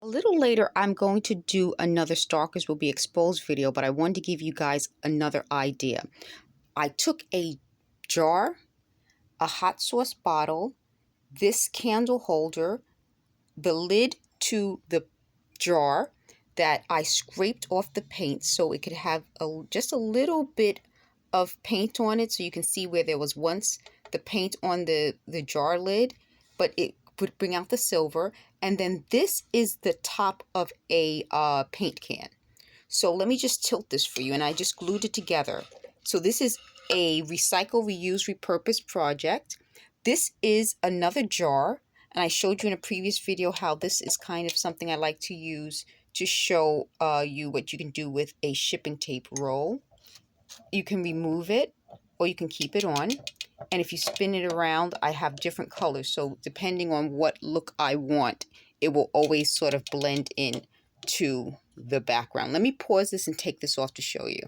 little later, I'm going to do another Stalkers Will Be Exposed video, but I wanted to give you guys another idea. I took a jar, a hot sauce bottle, this candle holder, the lid to the jar that I scraped off the paint so it could have just a little bit of paint on it, so you can see where there was once the paint on the jar lid, but it would bring out the silver. And then this is the top of a paint can. So let me just tilt this for you, and I just glued it together. So this is a recycle, reuse, repurpose project. This is another jar, and I showed you in a previous video how this is kind of something I like to use to show you what you can do with a shipping tape roll. You can remove it or you can keep it on. And if you spin it around, I have different colors. So depending on what look I want, it will always sort of blend in to the background. Let me pause this and take this off to show you.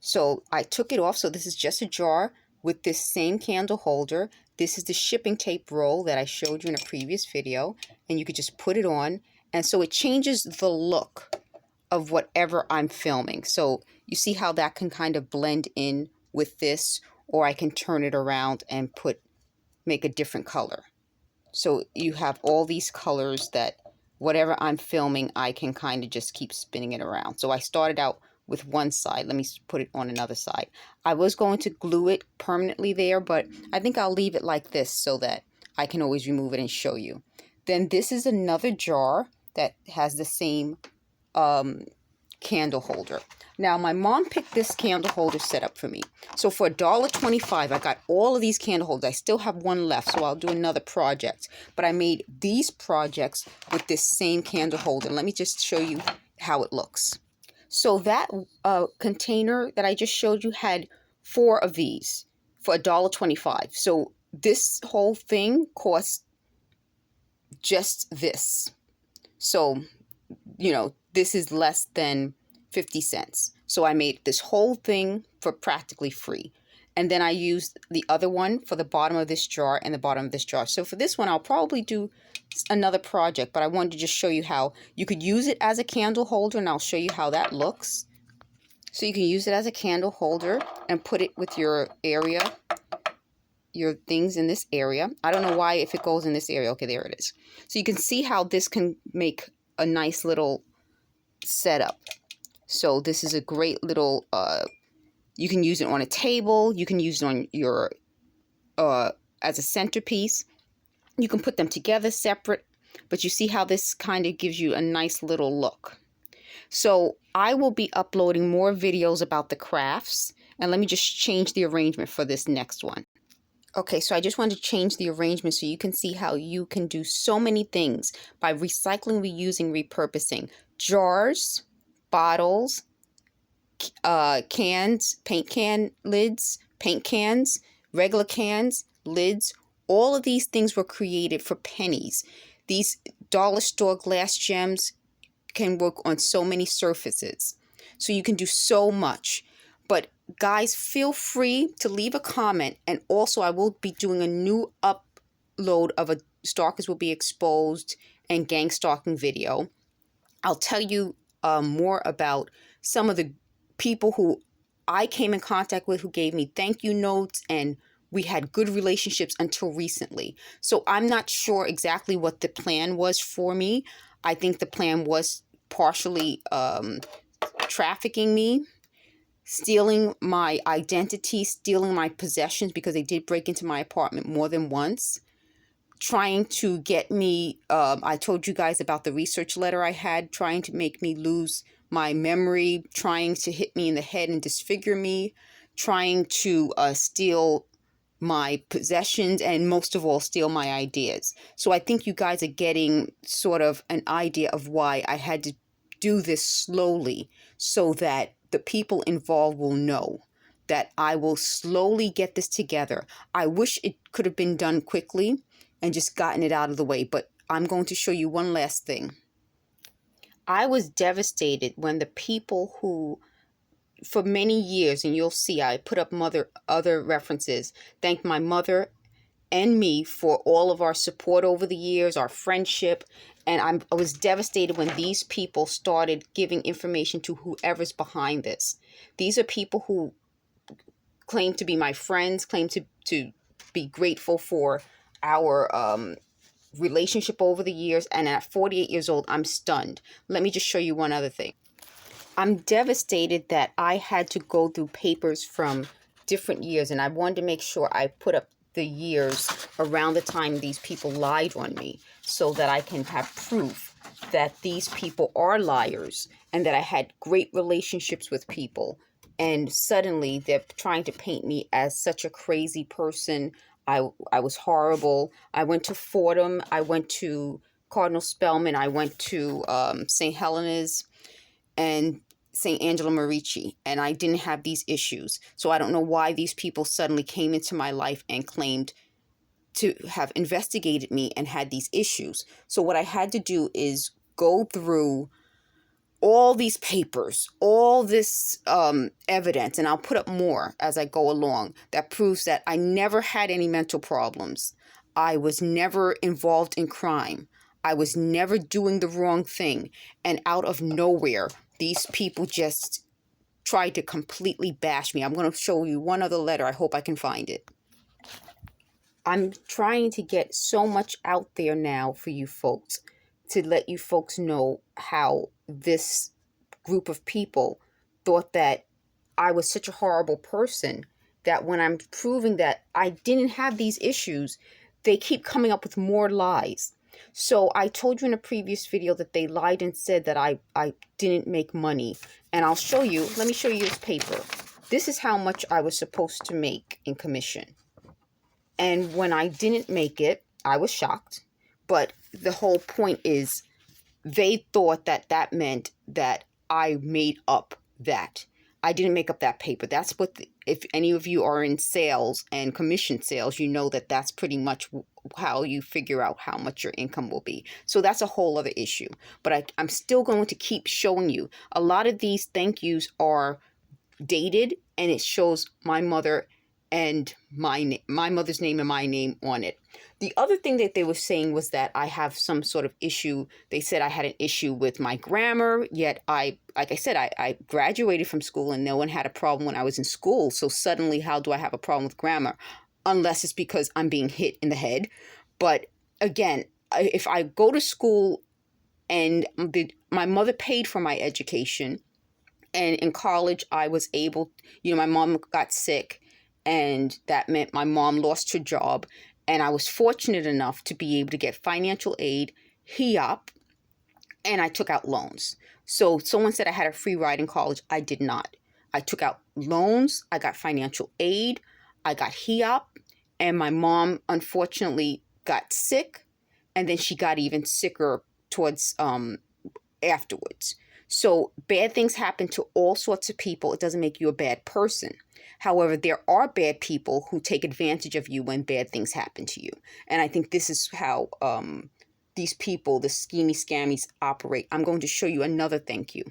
So I took it off. So this is just a jar with this same candle holder. This is the shipping tape roll that I showed you in a previous video. And you could just put it on. And so it changes the look of whatever I'm filming. So you see how that can kind of blend in with this, or I can turn it around and make a different color. So you have all these colors that whatever I'm filming, I can kind of just keep spinning it around. So I started out with one side. Let me put it on another side. I was going to glue it permanently there, but I think I'll leave it like this so that I can always remove it and show you. Then this is another jar that has the same candle holder. Now, my mom picked this candle holder set up for me. So for $1.25, I got all of these candle holders. I still have one left, so I'll do another project. But I made these projects with this same candle holder. Let me just show you how it looks. So that container that I just showed you had 4 of these for $1.25. So this whole thing cost just this. So, you know, this is less than 50 cents. So I made this whole thing for practically free. And then I used the other one for the bottom of this jar and the bottom of this jar. So for this one, I'll probably do another project, but I wanted to just show you how you could use it as a candle holder, and I'll show you how that looks. So you can use it as a candle holder and put it with your area, your things in this area. I don't know why if it goes in this area. Okay, there it is. So you can see how this can make a nice little setup. So this is a great little, you can use it on a table. You can use it on your, as a centerpiece. You can put them together separate, but you see how this kind of gives you a nice little look. So I will be uploading more videos about the crafts, and let me just change the arrangement for this next one. Okay, so I just wanted to change the arrangement so you can see how you can do so many things by recycling, reusing, repurposing. Jars, bottles, cans, paint can lids, paint cans, regular cans, lids. All of these things were created for pennies. These dollar store glass gems can work on so many surfaces. So you can do so much. But guys, feel free to leave a comment. And also I will be doing a new upload of a Stalkers Will Be Exposed and gang stalking video. I'll tell you more about some of the people who I came in contact with who gave me thank you notes, and we had good relationships until recently. So I'm not sure exactly what the plan was for me. I think the plan was partially trafficking me, stealing my identity, stealing my possessions, because they did break into my apartment more than once, trying to get me, I told you guys about the research letter I had, trying to make me lose my memory, trying to hit me in the head and disfigure me, trying to steal my possessions, and most of all, steal my ideas. So I think you guys are getting sort of an idea of why I had to do this slowly, so that the people involved will know that I will slowly get this together. I wish it could have been done quickly and just gotten it out of the way, but I'm going to show you one last thing. I was devastated when the people who, for many years, and you'll see I put up other references, thanked my mother and me for all of our support over the years, our friendship, And I was devastated when these people started giving information to whoever's behind this. These are people who claim to be my friends, claim to be grateful for our relationship over the years. And at 48 years old, I'm stunned. Let me just show you one other thing. I'm devastated that I had to go through papers from different years, and I wanted to make sure I put up the years around the time these people lied on me so that I can have proof that these people are liars and that I had great relationships with people. And suddenly they're trying to paint me as such a crazy person. I was horrible. I went to Fordham. I went to Cardinal Spellman. I went to St. Helena's and St. Angela Merici, and I didn't have these issues. So I don't know why these people suddenly came into my life and claimed to have investigated me and had these issues. So what I had to do is go through all these papers, all this evidence, and I'll put up more as I go along, that proves that I never had any mental problems. I was never involved in crime. I was never doing the wrong thing. And out of nowhere, these people just tried to completely bash me. I'm going to show you one other letter. I hope I can find it. I'm trying to get so much out there now for you folks, to let you folks know how this group of people thought that I was such a horrible person, that when I'm proving that I didn't have these issues, they keep coming up with more lies. So I told you in a previous video that they lied and said that I didn't make money. And I'll show you, let me show you this paper. This is how much I was supposed to make in commission. And when I didn't make it, I was shocked. But the whole point is, they thought that that meant that I made up that. I didn't make up that paper. That's what, if any of you are in sales and commission sales, you know that that's pretty much how you figure out how much your income will be. So that's a whole other issue. But I'm still going to keep showing you. A lot of these thank yous are dated, and it shows my mother and my mother's name and my name on it. The other thing that they were saying was that I have some sort of issue. They said I had an issue with my grammar, yet like I said, I graduated from school and no one had a problem when I was in school. So suddenly, how do I have a problem with grammar? Unless it's because I'm being hit in the head. But again, if I go to school and my mother paid for my education, and in college I was able, my mom got sick, and that meant my mom lost her job. And I was fortunate enough to be able to get financial aid, HEOP, and I took out loans. So someone said I had a free ride in college. I did not. I took out loans. I got financial aid. I got HEOP. And my mom, unfortunately, got sick. And then she got even sicker towards afterwards. So bad things happen to all sorts of people. It doesn't make you a bad person. However, there are bad people who take advantage of you when bad things happen to you. And I think this is how these people, the schemy scammies, operate. I'm going to show you another thank you.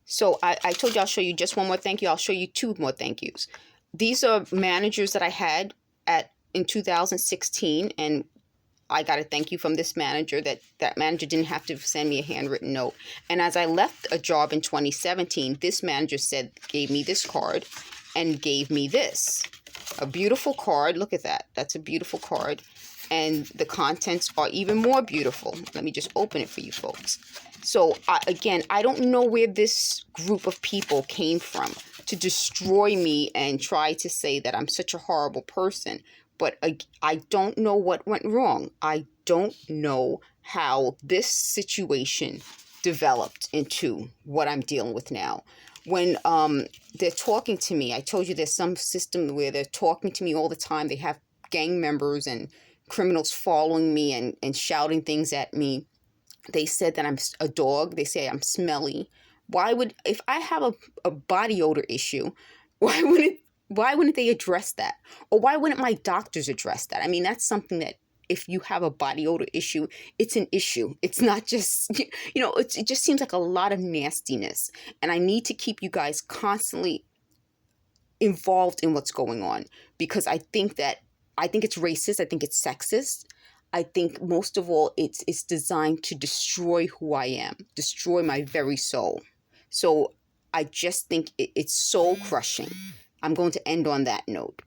So I told you I'll show you just one more thank you. I'll show you two more thank yous. These are managers that I had in 2016, and I got a thank you from this manager. That manager didn't have to send me a handwritten note. And as I left a job in 2017, this manager gave me this card and gave me this. A beautiful card. Look at that. That's a beautiful card. And the contents are even more beautiful. Let me just open it for you folks. So again, I don't know where this group of people came from to destroy me and try to say that I'm such a horrible person. But I don't know what went wrong. I don't know how this situation developed into what I'm dealing with now. When they're talking to me, I told you there's some system where they're talking to me all the time. They have gang members and criminals following me and shouting things at me. They said that I'm a dog. They say I'm smelly. If I have a body odor issue, why wouldn't they address that? Or why wouldn't my doctors address that? I mean, that's something that if you have a body odor issue, it's an issue. It's not just, it just seems like a lot of nastiness. And I need to keep you guys constantly involved in what's going on, because I think it's racist. I think it's sexist. I think most of all, it's designed to destroy who I am, destroy my very soul. So I just think it's soul crushing. I'm going to end on that note.